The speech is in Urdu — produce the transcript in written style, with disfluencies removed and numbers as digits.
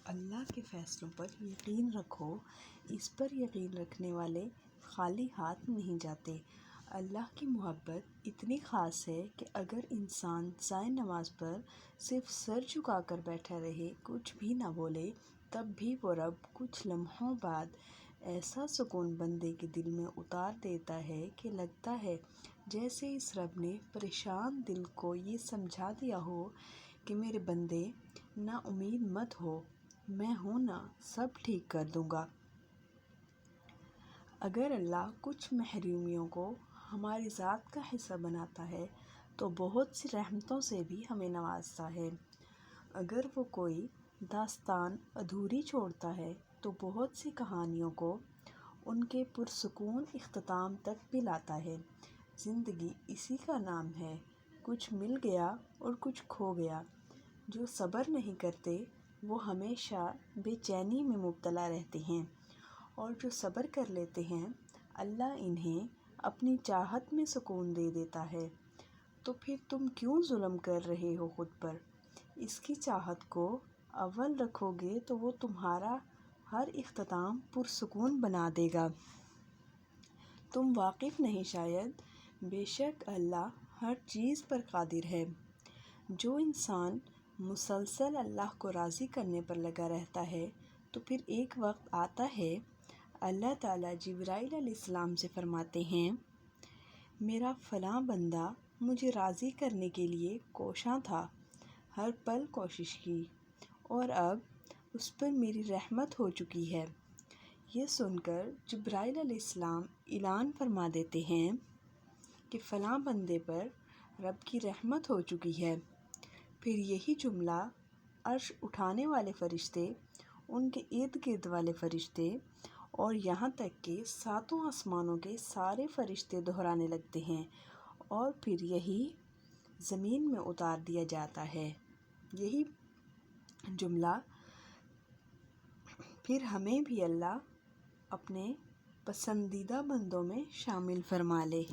اللہ کے فیصلوں پر یقین رکھو، اس پر یقین رکھنے والے خالی ہاتھ نہیں جاتے۔ اللہ کی محبت اتنی خاص ہے کہ اگر انسان سائے نماز پر صرف سر جھکا کر بیٹھا رہے، کچھ بھی نہ بولے، تب بھی وہ رب کچھ لمحوں بعد ایسا سکون بندے کے دل میں اتار دیتا ہے کہ لگتا ہے جیسے اس رب نے پریشان دل کو یہ سمجھا دیا ہو کہ میرے بندے، نا امید مت ہو، میں ہوں نا، سب ٹھیک کر دوں گا۔ اگر اللہ کچھ محرومیوں کو ہماری ذات کا حصہ بناتا ہے تو بہت سی رحمتوں سے بھی ہمیں نوازتا ہے۔ اگر وہ کوئی داستان ادھوری چھوڑتا ہے تو بہت سی کہانیوں کو ان کے پرسکون اختتام تک بھی لاتا ہے۔ زندگی اسی کا نام ہے، کچھ مل گیا اور کچھ کھو گیا۔ جو صبر نہیں کرتے وہ ہمیشہ بے چینی میں مبتلا رہتے ہیں، اور جو صبر کر لیتے ہیں اللہ انہیں اپنی چاہت میں سکون دے دیتا ہے۔ تو پھر تم کیوں ظلم کر رہے ہو خود پر؟ اس کی چاہت کو اول رکھو گے تو وہ تمہارا ہر اختتام پرسکون بنا دے گا۔ تم واقف نہیں شاید، بے شک اللہ ہر چیز پر قادر ہے۔ جو انسان مسلسل اللہ کو راضی کرنے پر لگا رہتا ہے تو پھر ایک وقت آتا ہے، اللہ تعالیٰ جبرائیل علیہ السلام سے فرماتے ہیں، میرا فلاں بندہ مجھے راضی کرنے کے لیے کوشاں تھا، ہر پل کوشش کی، اور اب اس پر میری رحمت ہو چکی ہے۔ یہ سن کر جبرائیل علیہ السلام اعلان فرما دیتے ہیں کہ فلاں بندے پر رب کی رحمت ہو چکی ہے۔ پھر یہی جملہ عرش اٹھانے والے فرشتے، ان کے ارد گرد والے فرشتے، اور یہاں تک کہ ساتوں آسمانوں کے سارے فرشتے دہرانے لگتے ہیں، اور پھر یہی زمین میں اتار دیا جاتا ہے۔ یہی جملہ پھر ہمیں بھی اللہ اپنے پسندیدہ بندوں میں شامل فرما لے۔